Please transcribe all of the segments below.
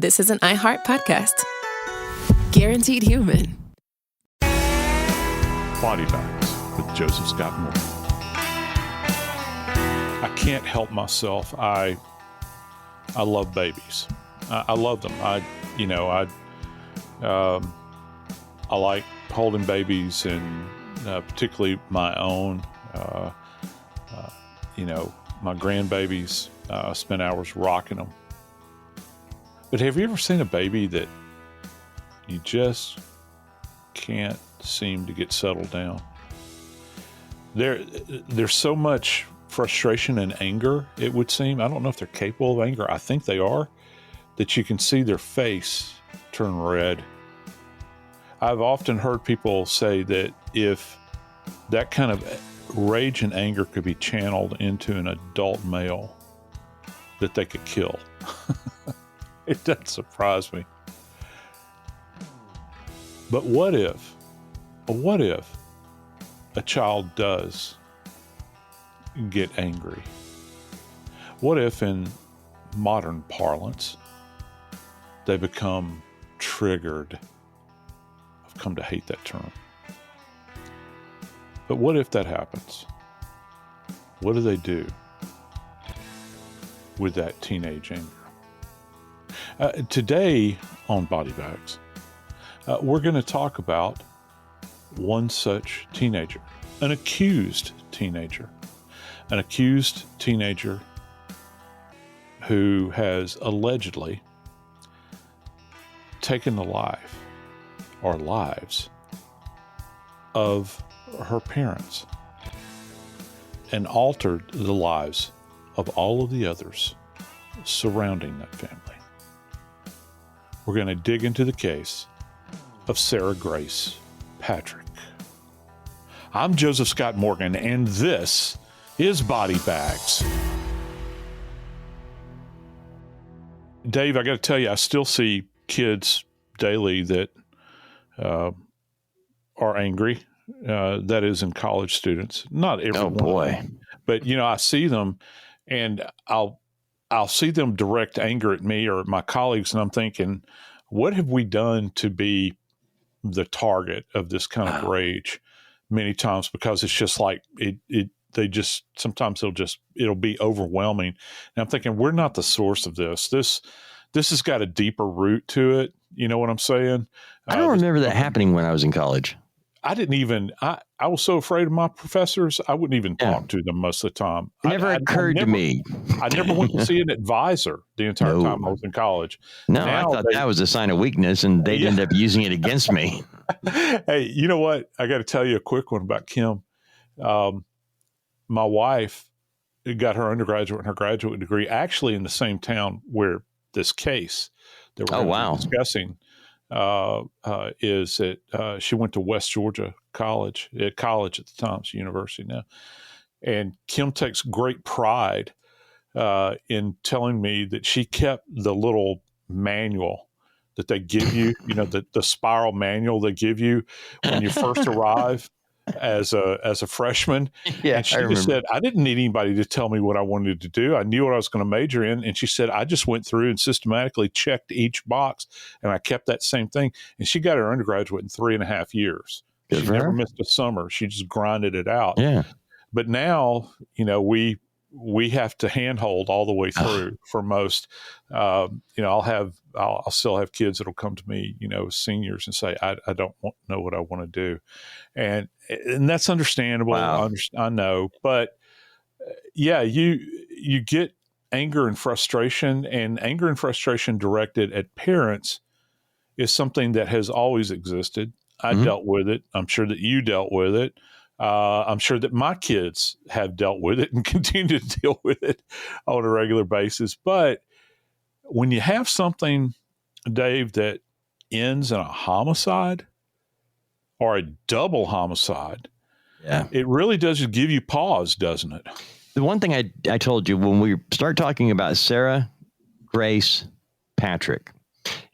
this is an iHeart podcast. Guaranteed human. Body Bags with Joseph Scott Moore. I can't help myself. I love babies. I love them. I like holding babies, and particularly my own. My grandbabies. Spend hours rocking them. But have you ever seen a baby that you just can't seem to get settled down? There's so much frustration and anger, it would seem. I don't know if they're capable of anger. I think they are, that you can see their face turn red. I've often heard people say that if that kind of rage and anger could be channeled into an adult male, that they could kill. It doesn't surprise me. But what if a child does get angry? What if, in modern parlance, they become triggered? I've come to hate that term. But what if that happens? What do they do with that teenage anger? Today on Body Bags, we're going to talk about one such teenager, an accused teenager who has allegedly taken the life or lives of her parents and altered the lives of all of the others surrounding that family. We're going to dig into the case of Sarah Grace Patrick. I'm Joseph Scott Morgan, and this is Body Bags. Dave, I got to tell you, I still see kids daily that are angry. That is, in college students. Not everyone. Oh boy! But I see them, and I'll see them direct anger at me or my colleagues, and I'm thinking, what have we done to be the target of this kind of rage many times? Because it's just like sometimes it'll be overwhelming. And I'm thinking, we're not the source of this. This has got a deeper root to it. You know what I'm saying? I don't remember that happening when I was in college. I was so afraid of my professors, I wouldn't even talk to them most of the time. It never occurred to me. I never went to see an advisor the entire time I was in college. No, I thought that was a sign of weakness, and they'd end up using it against me. Hey, you know what? I got to tell you a quick one about Kim. My wife got her undergraduate and her graduate degree actually in the same town where this case that we're discussing is that she went to West Georgia College at the time, it's university now. And Kim takes great pride in telling me that she kept the little manual that they give you, the spiral manual they give you when you first arrive as a freshman. Yeah, and she just said, I didn't need anybody to tell me what I wanted to do. I knew what I was going to major in. And she said, I just went through and systematically checked each box, and I kept that same thing. And she got her undergraduate in 3.5 years. She never missed a summer. She just grinded it out. Yeah. But now, we have to handhold all the way through for most. I'll still have kids that'll come to me, seniors, and say, I don't know what I want to do. And that's understandable. Wow. I know. But you get anger and frustration directed at parents is something that has always existed. I dealt with it. I'm sure that you dealt with it. I'm sure that my kids have dealt with it and continue to deal with it on a regular basis. But when you have something, Dave, that ends in a homicide or a double homicide, it really does give you pause, doesn't it? The one thing I told you when we start talking about Sarah Grace Patrick,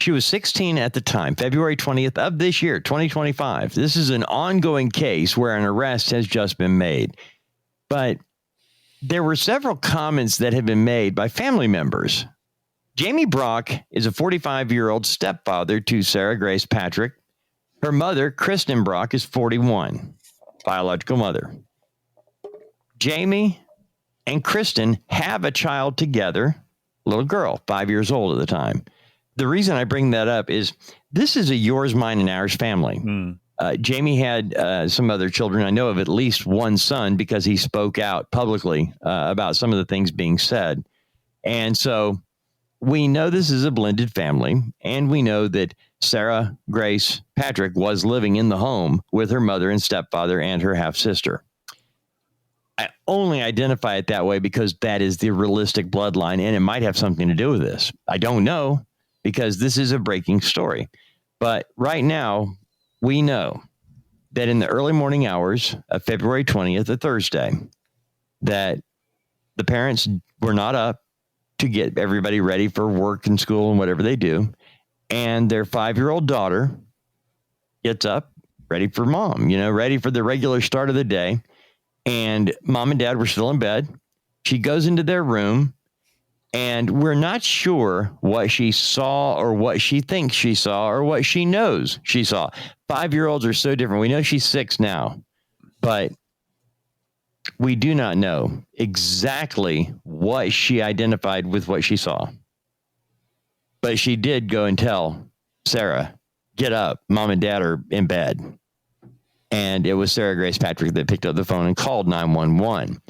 she was 16 at the time, February 20th of this year, 2025. This is an ongoing case where an arrest has just been made. But there were several comments that had been made by family members Jamie Brock is a 45-year-old stepfather to Sarah Grace Patrick. Her mother, Kristen Brock, is 41, biological mother. Jamie and Kristen have a child together, a little girl, 5 years old at the time. The reason I bring that up is this is a yours, mine, and ours family. Jamie had some other children. I know of at least one son because he spoke out publicly about some of the things being said. And so we know this is a blended family, and we know that Sarah Grace Patrick was living in the home with her mother and stepfather and her half-sister. I only identify it that way because that is the realistic bloodline, and it might have something to do with this. I don't know because this is a breaking story. But right now, we know that in the early morning hours of February 20th, a Thursday, that the parents were not up to get everybody ready for work and school and whatever they do. And their 5-year-old daughter gets up, ready for mom, ready for the regular start of the day. And mom and dad were still in bed. She goes into their room, and we're not sure what she saw or what she thinks she saw or what she knows she saw. 5-year-olds are so different. We know she's 6 now, but we do not know exactly what she identified with what she saw. But she did go and tell Sarah, get up, mom and dad are in bed. And it was Sarah Grace Patrick that picked up the phone and called 911.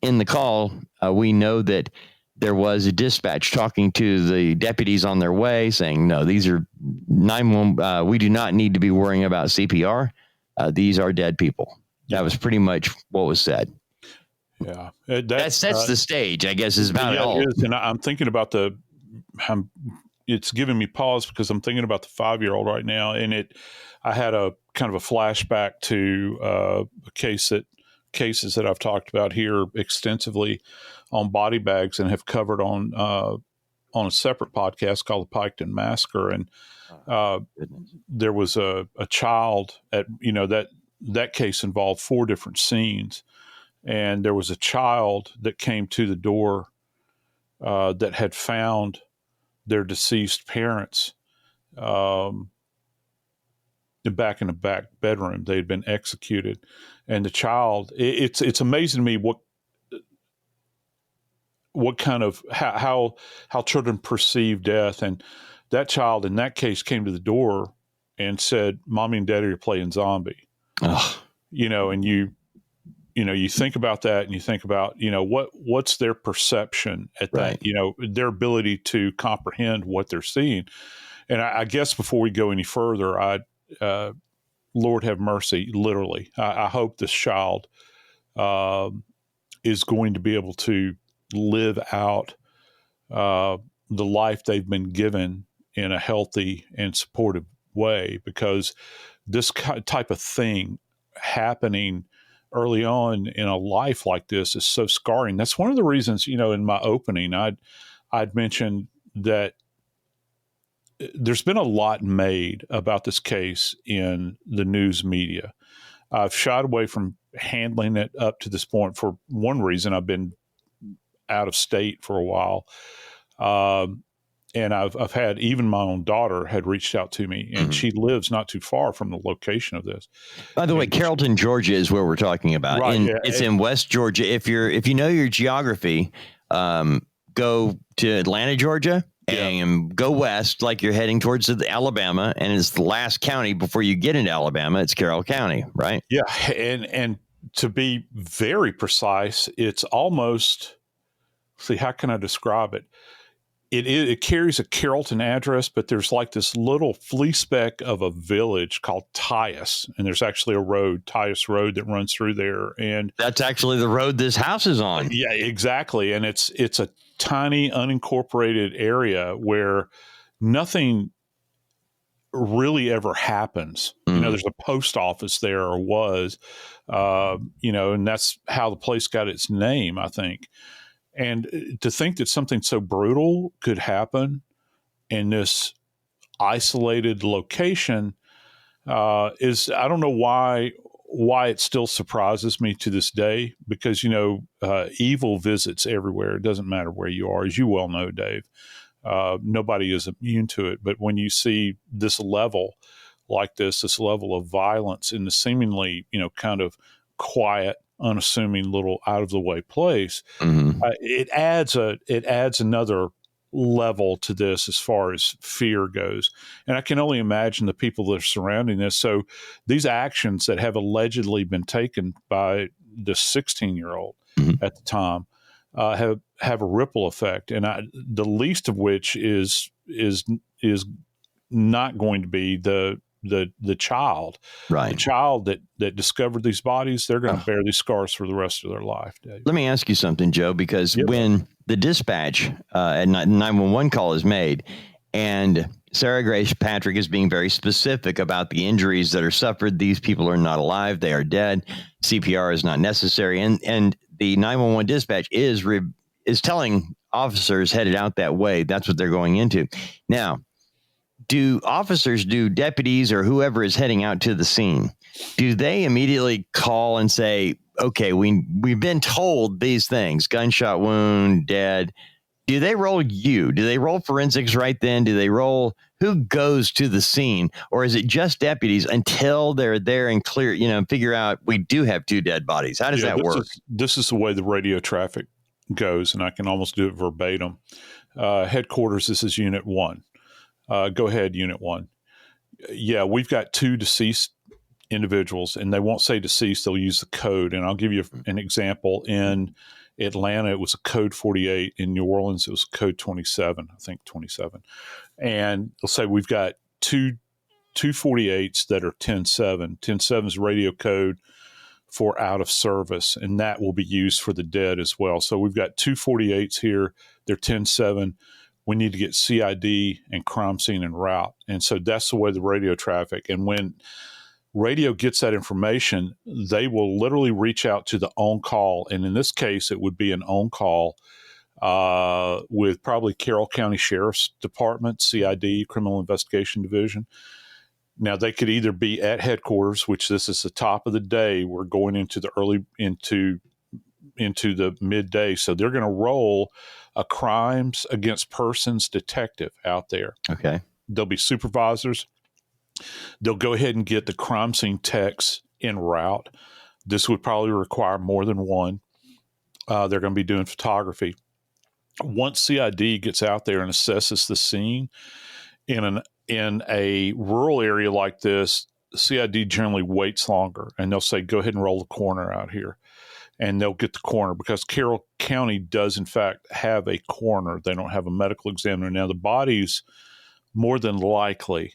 In the call, we know that there was a dispatch talking to the deputies on their way saying, no, these are 911. We do not need to be worrying about CPR. These are dead people. That was pretty much what was said. Yeah. That sets the stage, I guess, is about it all. It is. And I'm thinking about it's giving me pause because I'm thinking about the 5-year-old right now. And I had a kind of a flashback to cases that I've talked about here extensively on body bags and have covered on a separate podcast called the Piketon Massacre. And there was a child at, that case involved 4 different scenes. And there was a child that came to the door that had found their deceased parents back in the back bedroom. They had been executed. And the child, it's amazing to me what kind of, how children perceive death. And that child in that case came to the door and said, Mommy and Daddy are playing zombie. And you think about that and you think about, what's their perception at that, their ability to comprehend what they're seeing. And I guess before we go any further, Lord have mercy, literally. I hope this child is going to be able to live out the life they've been given in a healthy and supportive way, because this type of thing happening early on in a life like this is so scarring. That's one of the reasons, in my opening, I'd mentioned that there's been a lot made about this case in the news media. I've shied away from handling it up to this point for one reason. I've been out of state for a while. And I've had, even my own daughter had reached out to me, and she lives not too far from the location of this. By the way, Carrollton, Georgia is where we're talking about. Right, it's in West Georgia. If you know your geography, go to Atlanta, Georgia, and go west like you're heading towards Alabama, and it's the last county before you get into Alabama. It's Carroll County, right? Yeah, and to be very precise, it's almost, how can I describe it? It carries a Carrollton address, but there's like this little flea speck of a village called Tyus, and there's actually a road, Tyus Road, that runs through there. And that's actually the road this house is on. Yeah, exactly. And it's a tiny unincorporated area where nothing really ever happens. There's a post office there, or was, and that's how the place got its name, I think. And to think that something so brutal could happen in this isolated location is, I don't know why it still surprises me to this day, because, evil visits everywhere. It doesn't matter where you are, as you well know, Dave. Nobody is immune to it. But when you see this level like this level of violence in the seemingly, kind of quiet, unassuming little out of the way place, it adds another level to this as far as fear goes. And I can only imagine the people that are surrounding this. So these actions that have allegedly been taken by the 16-year-old at the time have a ripple effect, and the least of which is not going to be the child, right? The child that discovered these bodies. They're going to bear these scars for the rest of their life, Dave. Let me ask you something, Joe, because when the dispatch at 911 call is made, and Sarah Grace Patrick is being very specific about the injuries that are suffered. These people are not alive. They are dead. CPR is not necessary. And the 911 dispatch is telling officers headed out that way. That's what they're going into. Now, do deputies or whoever is heading out to the scene, do they immediately call and say, okay, we've been told these things, gunshot wound, dead. Do they roll you? Do they roll forensics right then? Do they roll who goes to the scene? Or is it just deputies until they're there and clear, figure out we do have 2 dead bodies? How does that work? This is the way the radio traffic goes, and I can almost do it verbatim. Headquarters, this is Unit 1. Go ahead, Unit 1. Yeah, we've got 2 deceased individuals, and they won't say deceased. They'll use the code, and I'll give you an example. In Atlanta, it was a code 48. In New Orleans, it was code 27, I think 27. And they'll say we've got two 48s that are 10-7. 10-7 is radio code for out of service, and that will be used for the dead as well. So we've got 2 48s here. They're 10-7. We need to get CID and crime scene en route. And so that's the way the radio traffic. And when radio gets that information, they will literally reach out to the on-call. And in this case, it would be an on-call with probably Carroll County Sheriff's Department, CID, Criminal Investigation Division. Now, they could either be at headquarters, which this is the top of the day. We're going into the into the midday. So they're going to roll a crimes against persons detective out there. Okay. There'll be supervisors. They'll go ahead and get the crime scene techs en route. This would probably require more than one. They're going to be doing photography. Once CID gets out there and assesses the scene in a rural area like this, CID generally waits longer, and they'll say, go ahead and roll the coroner out here. And they'll get the coroner, because Carroll County does, in fact, have a coroner. They don't have a medical examiner. Now, the bodies, more than likely,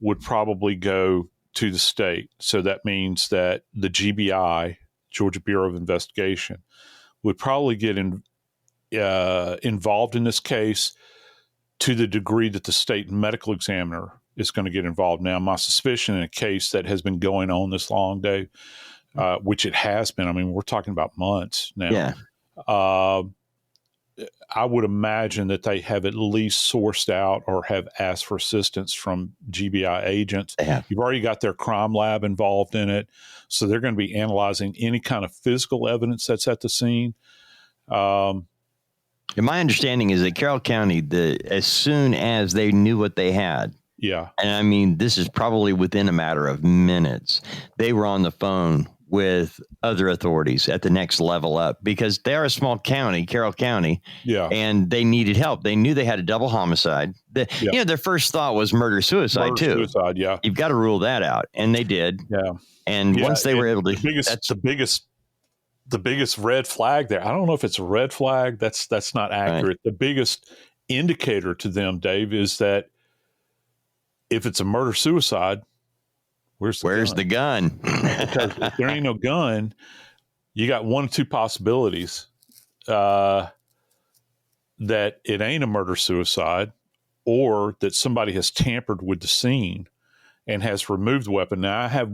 would probably go to the state. So that means that the GBI, Georgia Bureau of Investigation, would probably get involved in this case to the degree that the state medical examiner is going to get involved. Now, my suspicion in a case that has been going on this long, Dave, which it has been. I mean, we're talking about months now. Yeah. I would imagine that they have at least sourced out or have asked for assistance from GBI agents. Yeah. You've already got their crime lab involved in it. So they're going to be analyzing any kind of physical evidence that's at the scene. And my understanding is that Carroll County, as soon as they knew what they had, and I mean, this is probably within a matter of minutes, they were on the phone with other authorities at the next level up, because they are a small county, Carroll County, and they needed help. They knew they had a double homicide. Their first thought was murder-suicide too. Suicide, yeah. You've got to rule that out, and they did. Yeah, and once they were able to, that's the biggest red flag there. I don't know if it's a red flag. That's not accurate. Right. The biggest indicator to them, Dave, is that if it's a murder-suicide, where's the gun? Because if there ain't no gun, you got one of two possibilities: that it ain't a murder-suicide, or that somebody has tampered with the scene and has removed the weapon. Now,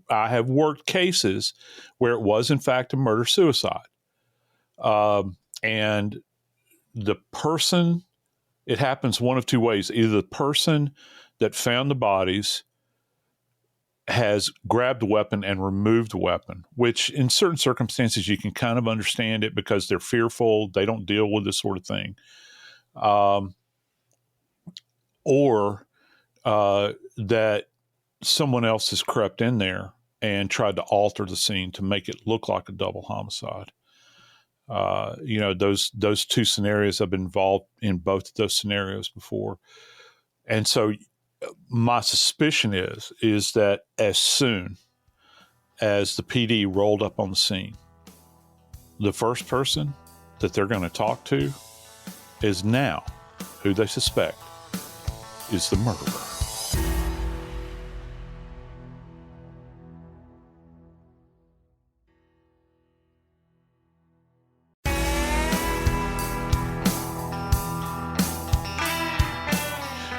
I have worked cases where it was in fact a murder-suicide, and the person. It happens one of two ways: either the person that found the bodies has grabbed the weapon and removed the weapon, which in certain circumstances you can kind of understand it because they're fearful. They don't deal with this sort of thing. or that someone else has crept in there and tried to alter the scene to make it look like a double homicide. Those two scenarios, I've been involved in both of those scenarios before. And so my suspicion is that as soon as the PD rolled up on the scene, the first person that they're going to talk to is now who they suspect is the murderer.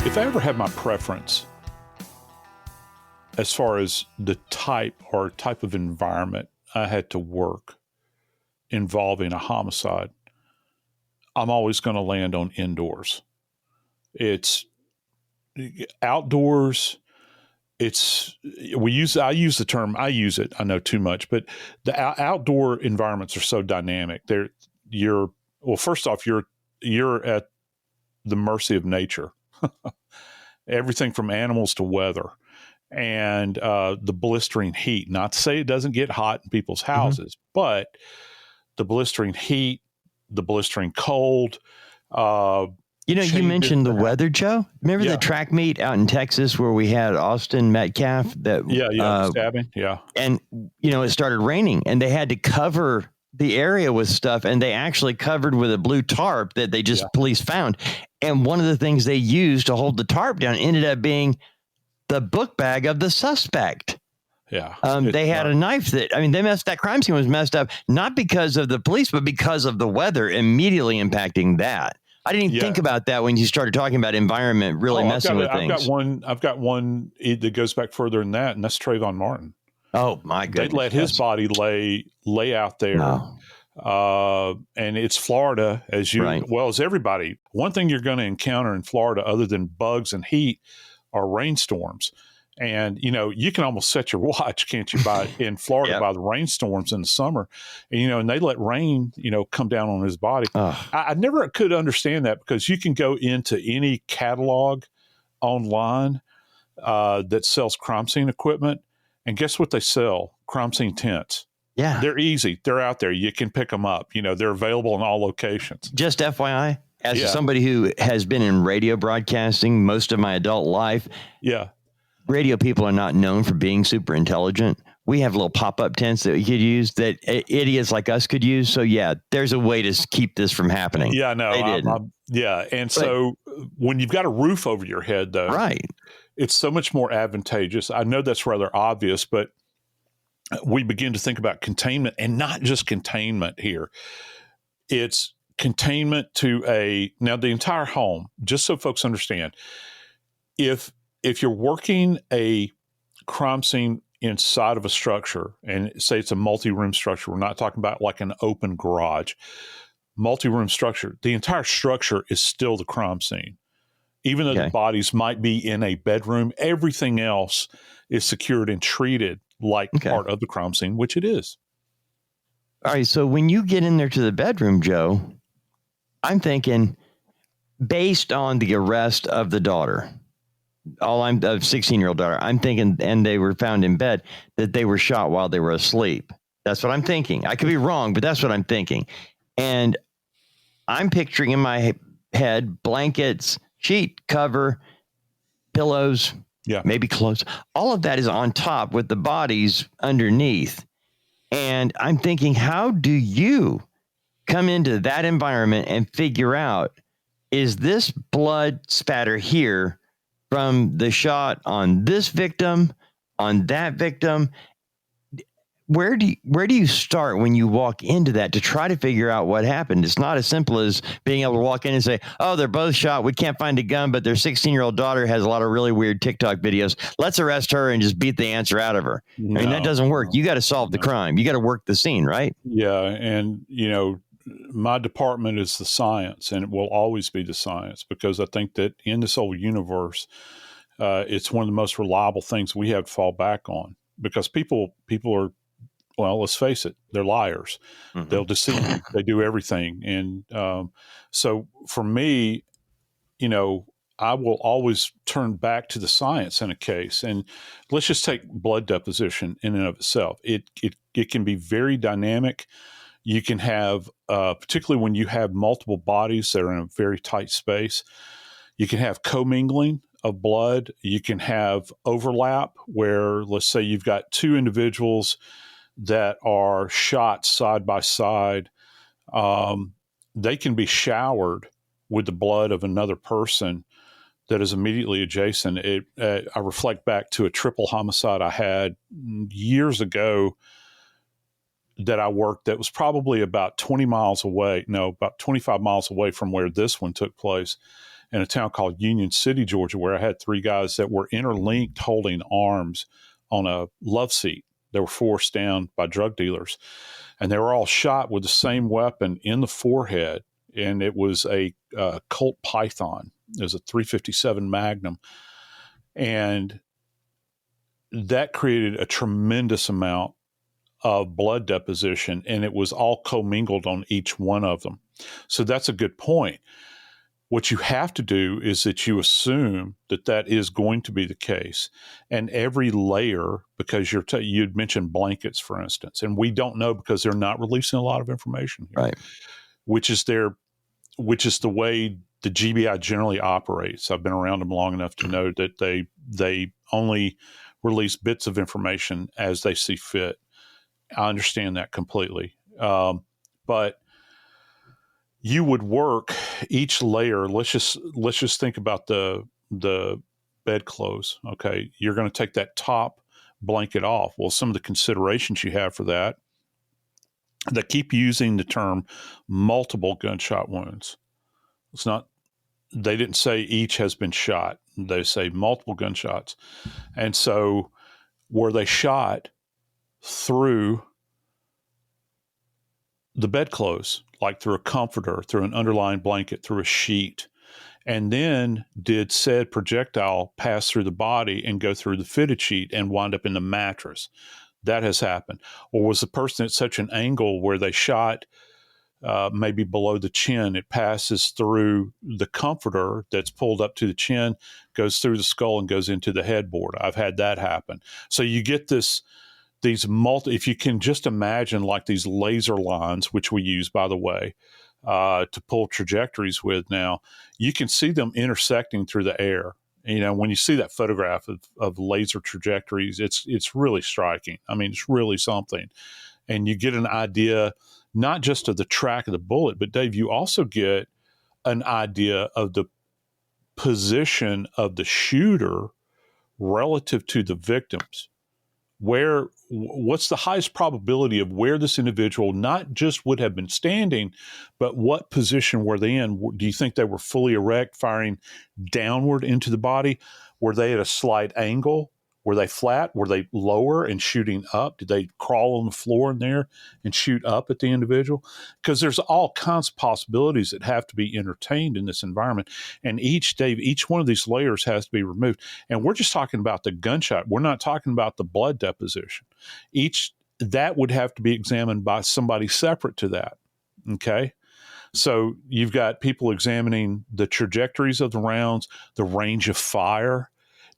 If I ever had my preference as far as the type of environment I had to work involving a homicide, I'm always going to land on indoors. It's outdoors. I use the term, I use it, I know too much, but the outdoor environments are so dynamic. First off, you're at the mercy of nature. Everything from animals to weather and the blistering heat. Not to say it doesn't get hot in people's houses, but the blistering heat, the blistering cold. You mentioned the weather, Joe. Remember the track meet out in Texas where we had Austin Metcalf? Stabbing, and it started raining, and they had to cover the area with stuff, and they actually covered with a blue tarp that they just police found. And one of the things they used to hold the tarp down ended up being the book bag of the suspect. Yeah. They had a knife that crime scene was messed up, not because of the police, but because of the weather immediately impacting that. I didn't even think about that when you started talking about environment really messing with things. I've got one that goes back further than that, and that's Trayvon Martin. Oh my goodness! They let his body lay out there, and it's Florida, as well as everybody. One thing you're going to encounter in Florida, other than bugs and heat, are rainstorms. And you can almost set your watch, can't you? In Florida by the rainstorms in the summer, and they let rain come down on his body. I never could understand that, because you can go into any catalog online that sells crime scene equipment. And guess what they sell? Crime scene tents. Yeah. They're easy. They're out there. You can pick them up. They're available in all locations. Just FYI, as somebody who has been in radio broadcasting most of my adult life. Yeah. Radio people are not known for being super intelligent. We have little pop-up tents that we could use that idiots like us could use. So, there's a way to keep this from happening. Yeah, no. And so when you've got a roof over your head, though. Right. It's so much more advantageous. I know that's rather obvious, but we begin to think about containment, and not just containment here. It's containment to now the entire home, just so folks understand. If you're working a crime scene inside of a structure, and say it's a multi-room structure, we're not talking about like an open garage, multi-room structure, the entire structure is still the crime scene. Even though the bodies might be in a bedroom, everything else is secured and treated like part of the crime scene, which it is. All right. So when you get in there to the bedroom, Joe, I'm thinking, based on the arrest of the daughter, a 16-year-old daughter, I'm thinking, and they were found in bed, that they were shot while they were asleep. That's what I'm thinking. I could be wrong, but that's what I'm thinking. And I'm picturing in my head blankets, sheet cover, pillows, maybe clothes. All of that is on top with the bodies underneath. And I'm thinking, how do you come into that environment and figure out, is this blood spatter here from the shot on this victim, on that victim? Where do you start when you walk into that to try to figure out what happened? It's not as simple as being able to walk in and say, oh, they're both shot. We can't find a gun, but their 16-year-old daughter has a lot of really weird TikTok videos. Let's arrest her and just beat the answer out of her. I mean, that doesn't work. You got to solve the crime. You got to work the scene, right? Yeah. And, my department is the science, and it will always be the science, because I think that in this whole universe, it's one of the most reliable things we have to fall back on, because people are, well, let's face it, they're liars. Mm-hmm. They'll deceive you. They do everything. And so for me, I will always turn back to the science in a case. And let's just take blood deposition in and of itself. It can be very dynamic. You can have, particularly when you have multiple bodies that are in a very tight space, you can have commingling of blood. You can have overlap where, let's say, you've got two individuals that are shot side by side. They can be showered with the blood of another person that is immediately adjacent. I reflect back to a triple homicide I had years ago that I worked that was probably about 20 miles away, about 25 miles away from where this one took place, in a town called Union City, Georgia, where I had three guys that were interlinked holding arms on a love seat. They were forced down by drug dealers, and they were all shot with the same weapon in the forehead, and it was a Colt Python. It was a .357 Magnum, and that created a tremendous amount of blood deposition, and it was all commingled on each one of them. So that's a good point. What you have to do is that you assume that that is going to be the case, and every layer, because you'd mentioned blankets, for instance, and we don't know because they're not releasing a lot of information here, right? Which is the way the GBI generally operates. I've been around them long enough to know that they only release bits of information as they see fit. I understand that completely, but you would work each layer. Let's just think about the bedclothes. Okay, you're going to take that top blanket off. Well, some of the considerations you have for that, they keep using the term multiple gunshot wounds. It's not. They didn't say each has been shot. They say multiple gunshots, and so were they shot through the bedclothes, like through a comforter, through an underlying blanket, through a sheet? And then did said projectile pass through the body and go through the fitted sheet and wind up in the mattress? That has happened. Or was the person at such an angle where they shot maybe below the chin, it passes through the comforter that's pulled up to the chin, goes through the skull and goes into the headboard? I've had that happen. So you get if you can just imagine like these laser lines, which we use, by the way, to pull trajectories with now, you can see them intersecting through the air. When you see that photograph of laser trajectories, it's really striking. I mean, it's really something. And you get an idea not just of the track of the bullet, but Dave, you also get an idea of the position of the shooter relative to the victims. What's the highest probability of where this individual not just would have been standing, but what position were they in? Do you think they were fully erect, firing downward into the body? Were they at a slight angle? Were they flat? Were they lower and shooting up? Did they crawl on the floor in there and shoot up at the individual? Because there's all kinds of possibilities that have to be entertained in this environment. And each one of these layers has to be removed. And we're just talking about the gunshot. We're not talking about the blood deposition. That would have to be examined by somebody separate to that. Okay? So you've got people examining the trajectories of the rounds, the range of fire.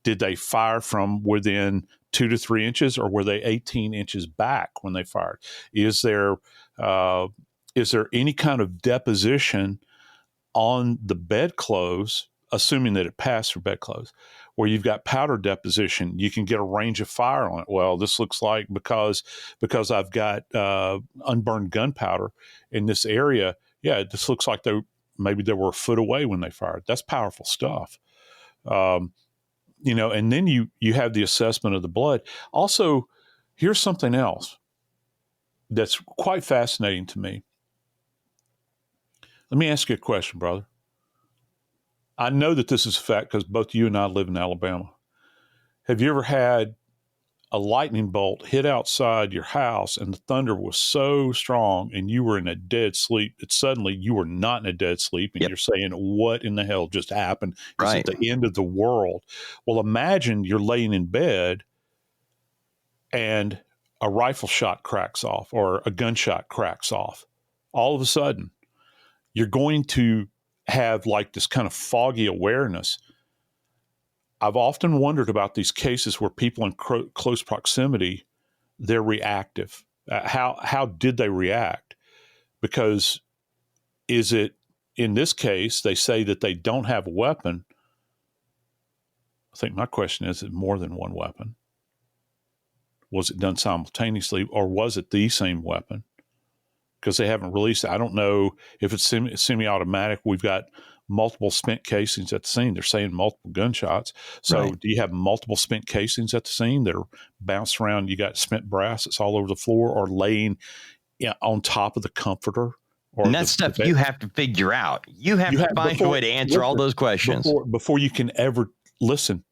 Did they fire from within 2 to 3 inches, or were they 18 inches back when they fired? Is there any kind of deposition on the bedclothes, assuming that it passed through bedclothes, where you've got powder deposition? You can get a range of fire on it. Well, this looks like because I've got unburned gunpowder in this area. Yeah, this looks like maybe they were a foot away when they fired. That's powerful stuff. And then you have the assessment of the blood. Also, here's something else that's quite fascinating to me. Let me ask you a question, brother. I know that this is a fact because both you and I live in Alabama. Have you ever had a lightning bolt hit outside your house and the thunder was so strong and you were in a dead sleep that suddenly you were not in a dead sleep and You're saying, what in the hell just happened? Right. It's at the end of the world. Well, imagine you're laying in bed and a rifle shot cracks off or a gunshot cracks off. All of a sudden, you're going to have like this kind of foggy awareness I've often wondered about these cases where people in close proximity, they're reactive. How did they react? Because is it, in this case, they say that they don't have a weapon. I think my question is it more than one weapon? Was it done simultaneously, or was it the same weapon? Because they haven't released it. I don't know if it's semi-automatic. We've got multiple spent casings at the scene. They're saying multiple gunshots. So Right. do you have multiple spent casings at the scene that are bounced around? You got spent brass that's all over the floor, or laying on top of the comforter? And that's stuff you have to figure out. You have to find a way to answer all those questions. Before you can ever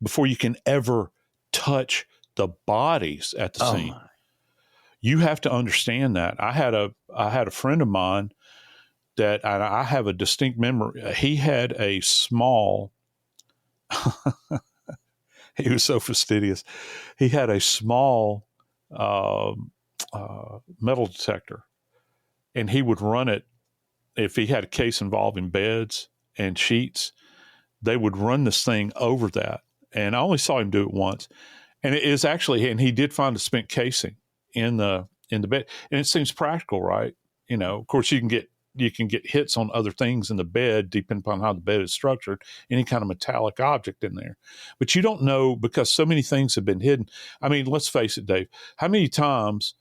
before you can ever touch the bodies at the scene. My. You have to understand that. I had a friend of mine that I have a distinct memory. He had a small, he was so fastidious. He had a small metal detector, and he would run it if he had a case involving beds and sheets. They would run this thing over that, and I only saw him do it once. And it is actually, and he did find a spent casing in the bed, and it seems practical, right? Of course, you can get hits on other things in the bed, depending upon how the bed is structured, any kind of metallic object in there. But you don't know, because so many things have been hidden. I mean, let's face it, Dave, how many times,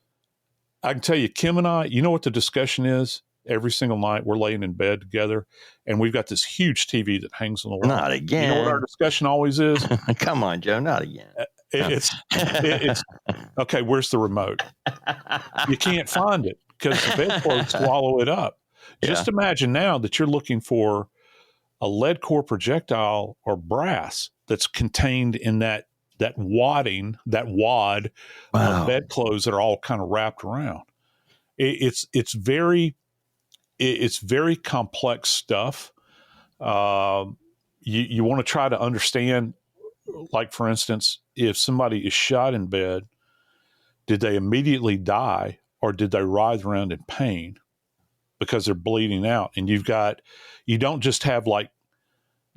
I can tell you, Kim and I, you know what the discussion is? Every single night we're laying in bed together, and we've got this huge TV that hangs on the wall. Not again. You know what our discussion always is? Come on, Joe, not again. It's okay. Where's the remote? You can't find it because the bedclothes swallow it up. Yeah. Just imagine now that you're looking for a lead core projectile or brass that's contained in that wad of bedclothes that are all kind of wrapped around. It's very complex stuff. You want to try to understand, like, for instance, if somebody is shot in bed, did they immediately die, or did they writhe around in pain because they're bleeding out? And you don't just have like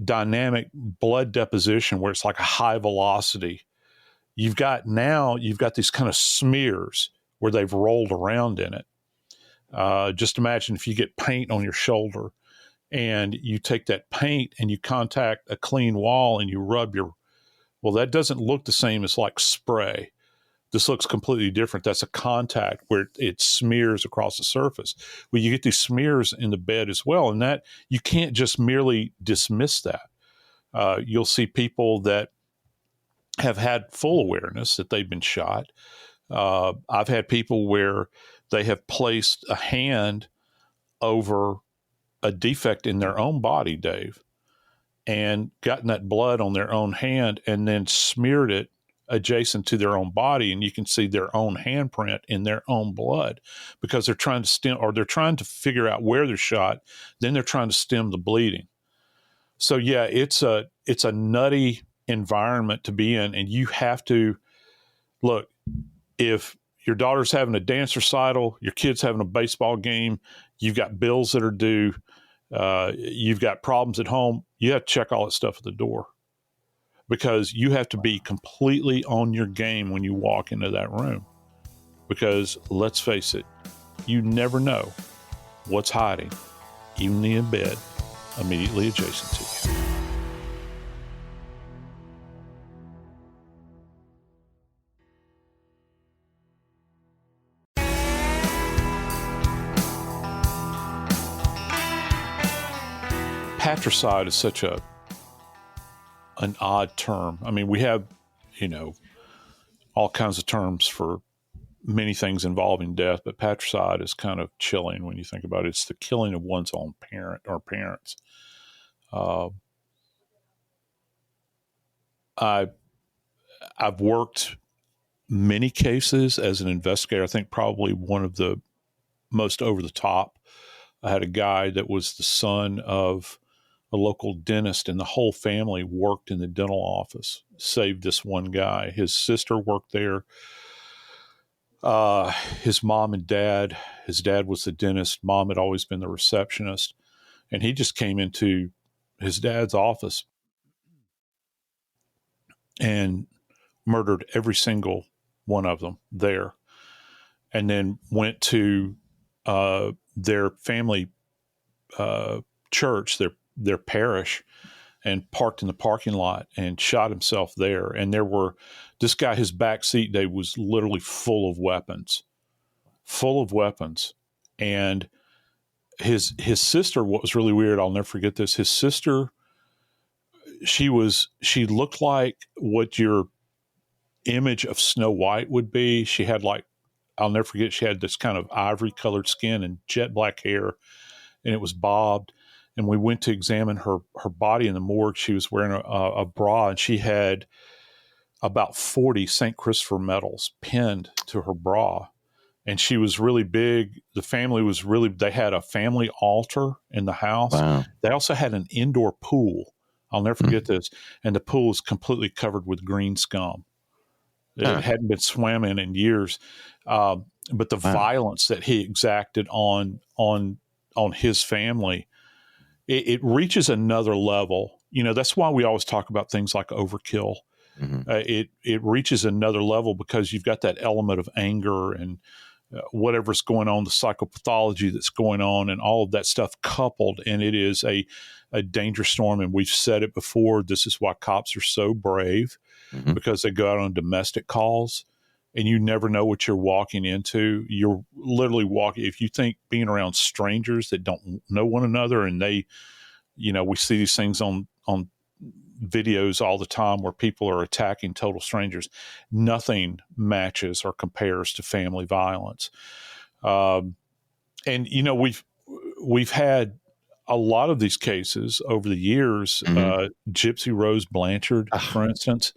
dynamic blood deposition where it's like a high velocity. You've got these kind of smears where they've rolled around in it. Just imagine if you get paint on your shoulder and you take that paint and you contact a clean wall and you rub well, that doesn't look the same as like spray. This looks completely different. That's a contact where it smears across the surface. Well, you get these smears in the bed as well, and that you can't just merely dismiss that. You'll see people that have had full awareness that they've been shot. I've had people where they have placed a hand over a defect in their own body, Dave, and gotten that blood on their own hand and then smeared it adjacent to their own body, and you can see their own handprint in their own blood because they're trying to stem, or they're trying to figure out where they're shot. Then they're trying to stem the bleeding. So yeah, it's a nutty environment to be in, and you have to look. If your daughter's having a dance recital, your kid's having a baseball game, you've got bills that are due, you've got problems at home, you have to check all that stuff at the door, because you have to be completely on your game when you walk into that room. Because let's face it, you never know what's hiding, even in a bed immediately adjacent to you. Patricide is such an odd term. I mean, we have, all kinds of terms for many things involving death, but patricide is kind of chilling when you think about it. It's the killing of one's own parent or parents. I've worked many cases as an investigator. I think probably one of the most over the top. I had a guy that was the son of a local dentist, and the whole family worked in the dental office, save this one guy. His sister worked there. His mom and dad, his dad was the dentist. Mom had always been the receptionist. And he just came into his dad's office and murdered every single one of them there, and then went to their family church, their parish, and parked in the parking lot and shot himself there. And this guy, his back seat day was literally full of weapons. And his sister, what was really weird, I'll never forget this. His sister, she looked like what your image of Snow White would be. She had I'll never forget, she had this kind of ivory colored skin and jet black hair, and it was bobbed. And we went to examine her body in the morgue. She was wearing a bra, and she had about 40 St. Christopher medals pinned to her bra. And she was really big. The family was they had a family altar in the house. Wow. They also had an indoor pool. I'll never forget this. And the pool was completely covered with green scum. It hadn't been swam in years. But the violence that he exacted on his family, it reaches another level. That's why we always talk about things like overkill. Mm-hmm. It reaches another level because you've got that element of anger and whatever's going on, the psychopathology that's going on, and all of that stuff coupled. And it is a dangerous storm. And we've said it before. This is why cops are so brave, because they go out on domestic calls, and you never know what you're walking into. You're literally walking. If you think being around strangers that don't know one another, and we see these things on videos all the time where people are attacking total strangers. Nothing matches or compares to family violence. And we've had a lot of these cases over the years. Gypsy Rose Blanchard, for instance.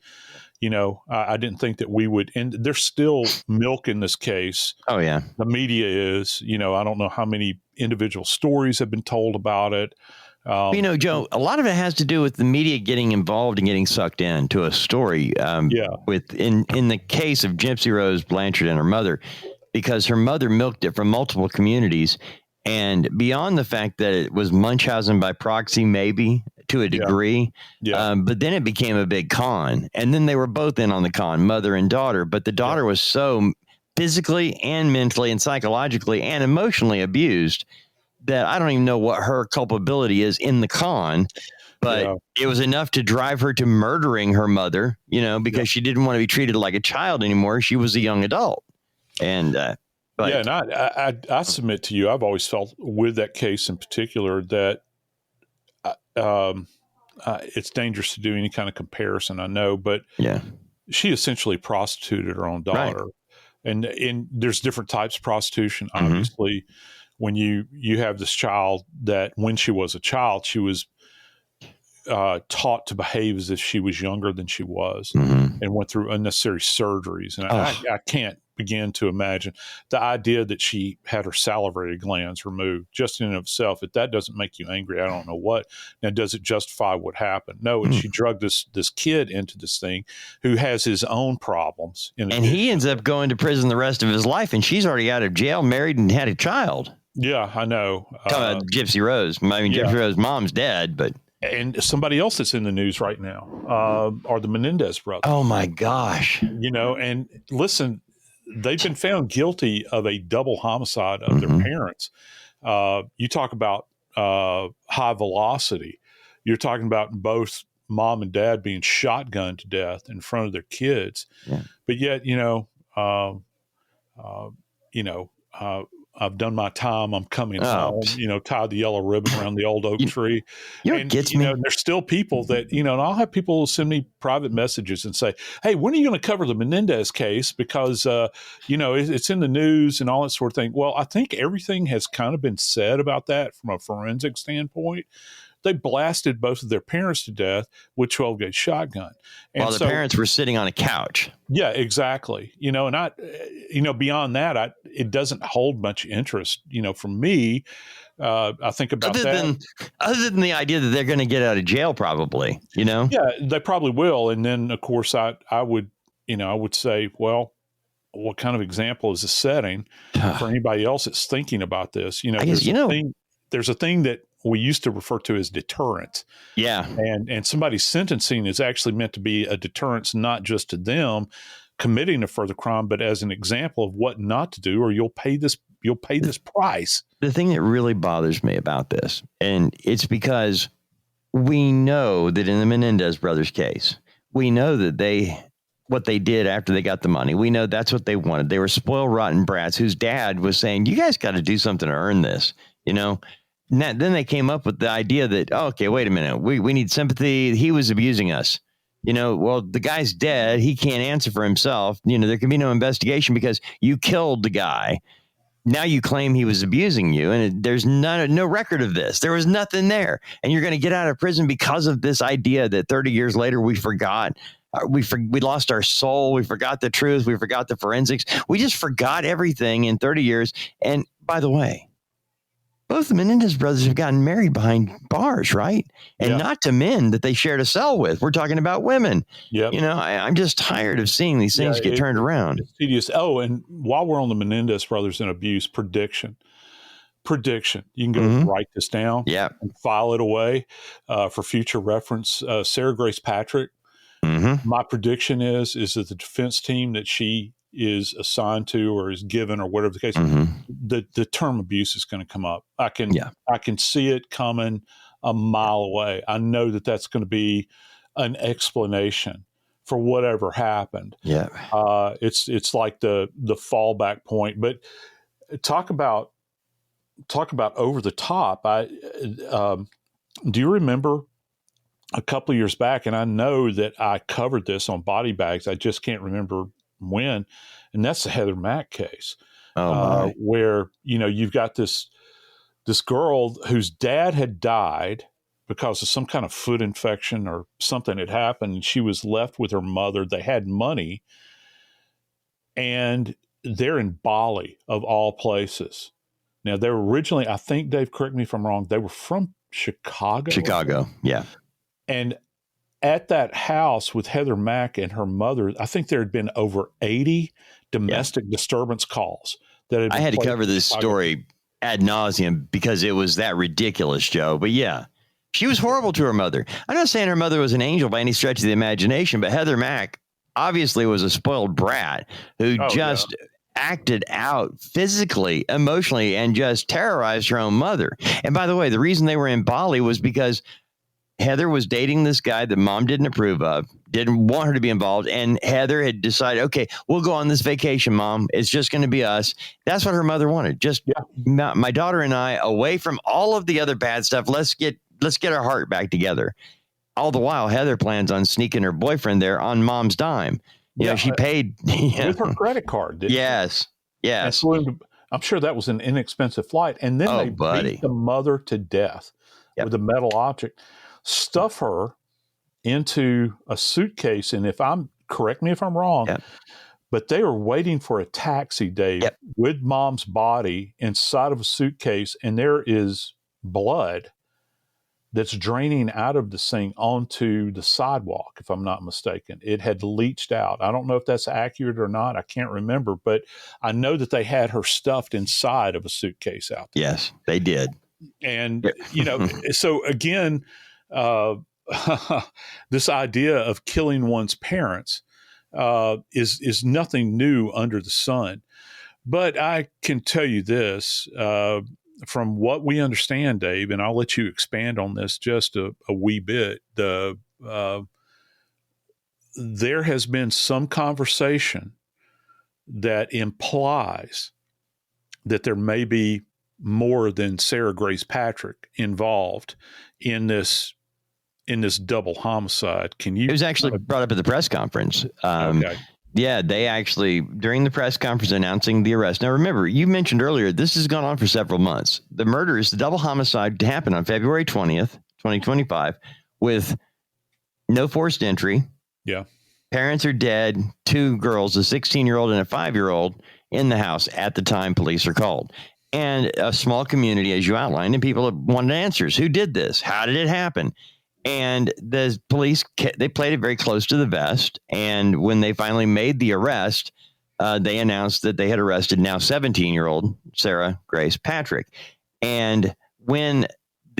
I didn't think that we would, and there's still milk in this case. Oh yeah. The media is, I don't know how many individual stories have been told about it. Joe, a lot of it has to do with the media getting involved and getting sucked into a story. With in the case of Gypsy Rose Blanchard and her mother, because her mother milked it from multiple communities, and beyond the fact that it was Munchausen by proxy, maybe to a degree, but then it became a big con, and then they were both in on the con, mother and daughter. But the daughter was so physically and mentally and psychologically and emotionally abused that I don't even know what her culpability is in the con, but it was enough to drive her to murdering her mother, because she didn't want to be treated like a child anymore. She was a young adult. And, and I submit to you, I've always felt with that case in particular that it's dangerous to do any kind of comparison, I know, but she essentially prostituted her own daughter. Right. And there's different types of prostitution, obviously. When you have this child that when she was a child, she was taught to behave as if she was younger than she was, and went through unnecessary surgeries. And I can't begin to imagine the idea that she had her salivary glands removed just in and of itself. If that doesn't make you angry, I don't know what. Now, does it justify what happened? No. And she drugged this kid into this thing who has his own problems. And he ends up going to prison the rest of his life. And she's already out of jail, married, and had a child. Yeah, I know. Talking about Gypsy Rose. I mean, Gypsy Rose's mom's dead, but. And somebody else that's in the news right now are the Menendez brothers. Oh, my gosh. And listen, they've been found guilty of a double homicide of their parents. You talk about high velocity. You're talking about both mom and dad being shotgunned to death in front of their kids. Yeah. But yet, I've done my time. I'm coming home, tied the yellow ribbon around the old oak tree. Gets me. There's still people that, and I'll have people send me private messages and say, hey, when are you going to cover the Menendez case? Because, it's in the news and all that sort of thing. Well, I think everything has kind of been said about that from a forensic standpoint. They blasted both of their parents to death with 12-gauge shotgun. And while the parents were sitting on a couch. Yeah, exactly. And I, beyond that, it doesn't hold much interest, for me. I think about other than the idea that they're going to get out of jail, probably, Yeah, they probably will. And then, of course, I would say, well, what kind of example is this setting for anybody else that's thinking about this? There's a thing that we used to refer to as deterrent. Yeah. And somebody's sentencing is actually meant to be a deterrence, not just to them committing a further crime, but as an example of what not to do, or you'll pay this price. The thing that really bothers me about this, and it's because we know that in the Menendez brothers case, we know that what they did after they got the money, we know that's what they wanted. They were spoiled, rotten brats whose dad was saying, you guys got to do something to earn this, And then they came up with the idea that, oh, okay, wait a minute. We need sympathy. He was abusing us. Well, the guy's dead. He can't answer for himself. There can be no investigation because you killed the guy. Now you claim he was abusing you, and there's no record of this. There was nothing there. And you're going to get out of prison because of this idea that 30 years later we forgot. We lost our soul. We forgot the truth. We forgot the forensics. We just forgot everything in 30 years. And by the way, both the Menendez brothers have gotten married behind bars, right? And not to men that they shared a cell with. We're talking about women. Yep. I'm just tired of seeing these things get turned around. It's tedious. Oh, and while we're on the Menendez brothers and abuse, prediction. You can go write this down and file it away for future reference. Sarah Grace Patrick. Mm-hmm. My prediction is that the defense team that she is assigned to or is given or whatever the case, the term abuse is going to come up. I can see it coming a mile away. I know that that's going to be an explanation for whatever happened. Yeah. It's like the fallback point, but talk about over the top. Do you remember a couple of years back, and I know that I covered this on Body Bags, I just can't remember when, and that's the Heather Mack case, where you've got this girl whose dad had died because of some kind of foot infection or something had happened, and she was left with her mother. They had money, and they're in Bali of all places. Now, they were originally, I think, Dave, correct me if I'm wrong, they were from Chicago. Yeah. And at that house with Heather Mack and her mother, I think there had been over 80 domestic disturbance calls. I had to cover this story ad nauseum because it was that ridiculous, Joe. But yeah, she was horrible to her mother. I'm not saying her mother was an angel by any stretch of the imagination, but Heather Mack obviously was a spoiled brat who acted out physically, emotionally, and just terrorized her own mother. And by the way, the reason they were in Bali was because Heather was dating this guy that mom didn't approve of, didn't want her to be involved. And Heather had decided, okay, we'll go on this vacation, Mom. It's just going to be us. That's what her mother wanted. Just my daughter and I away from all of the other bad stuff. Let's get our heart back together. All the while, Heather plans on sneaking her boyfriend there on Mom's dime. She paid with her credit card. Didn't yes. I'm sure that was an inexpensive flight. And then they beat the mother to death with a metal object. Stuff her into a suitcase, and correct me if I'm wrong, but they were waiting for a taxi, Dave, with Mom's body inside of a suitcase, and there is blood that's draining out of the thing onto the sidewalk, if I'm not mistaken. It had leached out. I don't know if that's accurate or not. I can't remember, but I know that they had her stuffed inside of a suitcase out there. Yes, they did. And, so again, this idea of killing one's parents is nothing new under the sun. But I can tell you this, from what we understand, Dave, and I'll let you expand on this just a wee bit, there has been some conversation that implies that there may be more than Sarah Grace Patrick involved in this double homicide. It was actually brought up at the press conference. Okay. Yeah, they actually, during the press conference announcing the arrest. Now, remember, you mentioned earlier, this has gone on for several months. The double homicide happened on February 20th, 2025, with no forced entry. Yeah. Parents are dead. 2 girls, a 16-year-old and a 5-year-old, in the house at the time police are called. And a small community, as you outlined, and people wanted answers. Who did this? How did it happen? And the police, they played it very close to the vest. And when they finally made the arrest, they announced that they had arrested now 17-year-old Sarah Grace Patrick. And when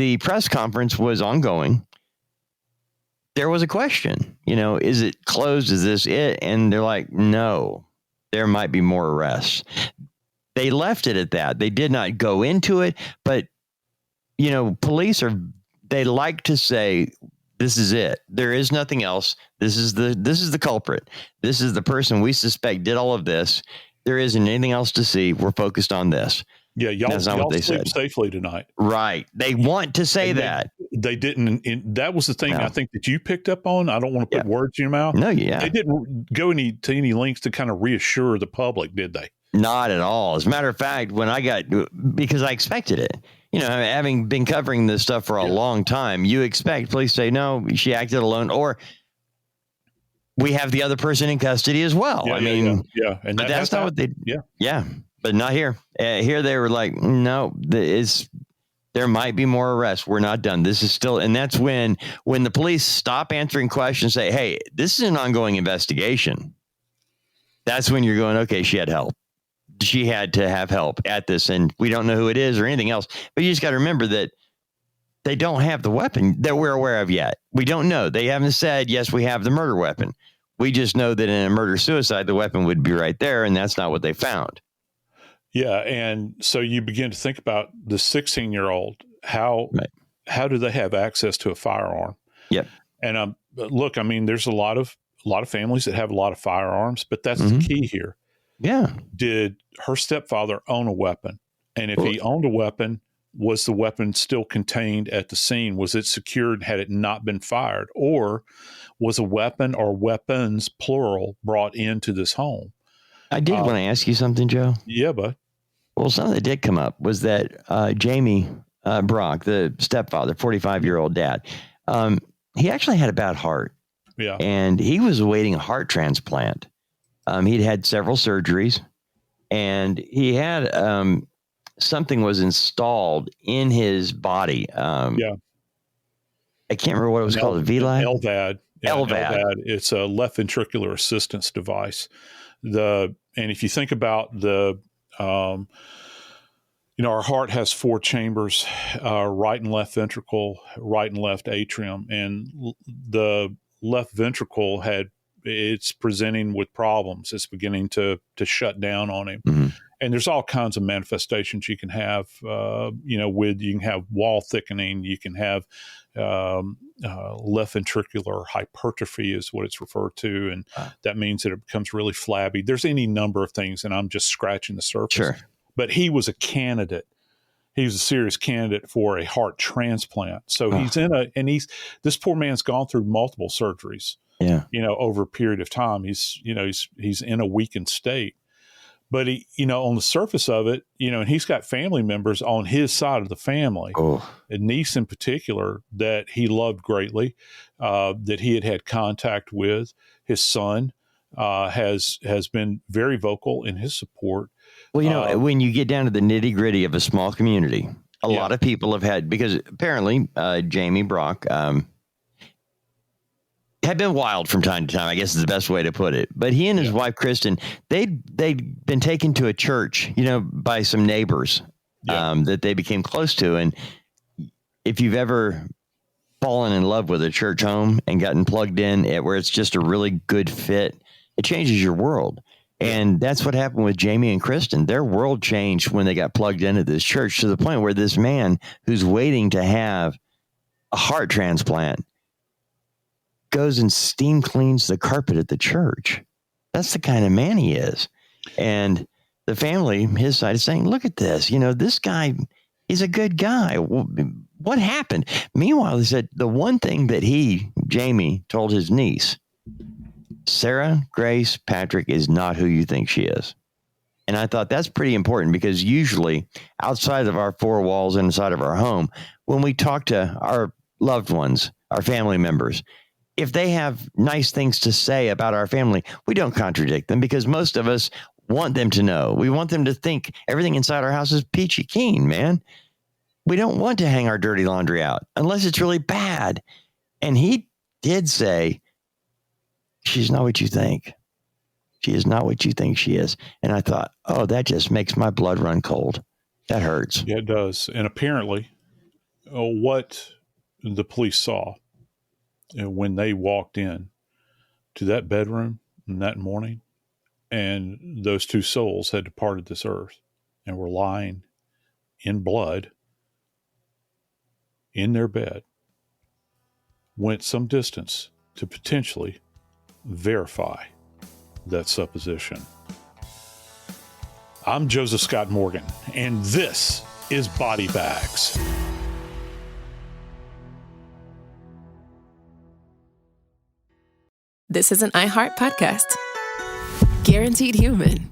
the press conference was ongoing, there was a question, is it closed? Is this it? And they're like, no, there might be more arrests. They left it at that. They did not go into it, but police they like to say, this is it. There is nothing else. This is the culprit. This is the person we suspect did all of this. There isn't anything else to see. We're focused on this. Yeah, y'all sleep safely tonight. Right. They want to say that. They didn't. That was the thing I think that you picked up on. I don't want to put words in your mouth. No, yeah. They didn't go to any lengths to kind of reassure the public, did they? Not at all. As a matter of fact, because I expected it. Having been covering this stuff for a long time, you expect police say, no, she acted alone, or we have the other person in custody as well. Yeah, and that's not what they. Yeah, but not here. Here they were like, no, there might be more arrests. We're not done. This is still, and that's when the police stop answering questions, say, hey, this is an ongoing investigation. That's when you're going, okay, she had help. She had to have help at this, and we don't know who it is or anything else. But you just got to remember that they don't have the weapon that we're aware of yet. We don't know. They haven't said, yes, we have the murder weapon. We just know that in a murder-suicide, the weapon would be right there, and that's not what they found. Yeah, and so you begin to think about the 16-year-old. How do they have access to a firearm? Yep. And look, I mean, there's a lot of families that have a lot of firearms, but that's the key here. Yeah. Did her stepfather own a weapon? And if he owned a weapon, was the weapon still contained at the scene? Was it secured had it not been fired? Or was a weapon or weapons, plural, brought into this home? I did want to ask you something, Joe. Yeah, bud. Well, something that did come up was that Jamie Brock, the stepfather, 45-year-old dad, he actually had a bad heart. Yeah. And he was awaiting a heart transplant. He'd had several surgeries, and he had something was installed in his body. I can't remember what it was called. A VLAD? LVAD. Yeah, LVAD. It's a left ventricular assistance device. And if you think about our heart has 4 chambers, right and left ventricle, right and left atrium, and the left ventricle it's presenting with problems. It's beginning to shut down on him. Mm-hmm. And there's all kinds of manifestations you can have, you can have wall thickening, you can have left ventricular hypertrophy is what it's referred to. And that means that it becomes really flabby. There's any number of things, and I'm just scratching the surface. Sure. But he was a candidate. He was a serious candidate for a heart transplant. So this poor man's gone through multiple surgeries. Yeah. Over a period of time, he's in a weakened state, but he, on the surface of it, and he's got family members on his side of the family, a niece in particular that he loved greatly, that he had contact with. His son has been very vocal in his support. Well, when you get down to the nitty gritty of a small community, a lot of people have had, because apparently Jamie Brock, had been wild from time to time, I guess is the best way to put it. But he and his wife, Kristen, they'd been taken to a church, by some neighbors that they became close to. And if you've ever fallen in love with a church home and gotten plugged in where it's just a really good fit, it changes your world. And that's what happened with Jamie and Kristen. Their world changed when they got plugged into this church, to the point where this man who's waiting to have a heart transplant goes and steam cleans the carpet at the church. That's the kind of man he is. And the family, his side, is saying, look at this. This guy, he's a good guy. What happened? Meanwhile, he said the one thing that Jamie, told his niece, Sarah Grace Patrick is not who you think she is. And I thought that's pretty important, because usually outside of our 4 walls inside of our home, when we talk to our loved ones, our family members, if they have nice things to say about our family, we don't contradict them, because most of us want them to know. We want them to think everything inside our house is peachy keen, man. We don't want to hang our dirty laundry out unless it's really bad. And he did say, she's not what you think. She is not what you think she is. And I thought, that just makes my blood run cold. That hurts. Yeah, it does. And apparently what the police saw when they walked in to that bedroom that morning, and those two souls had departed this earth and were lying in blood in their bed, went some distance to potentially verify that supposition. I'm Joseph Scott Morgan, and this is Body Bags. This is an iHeart podcast. Guaranteed Human.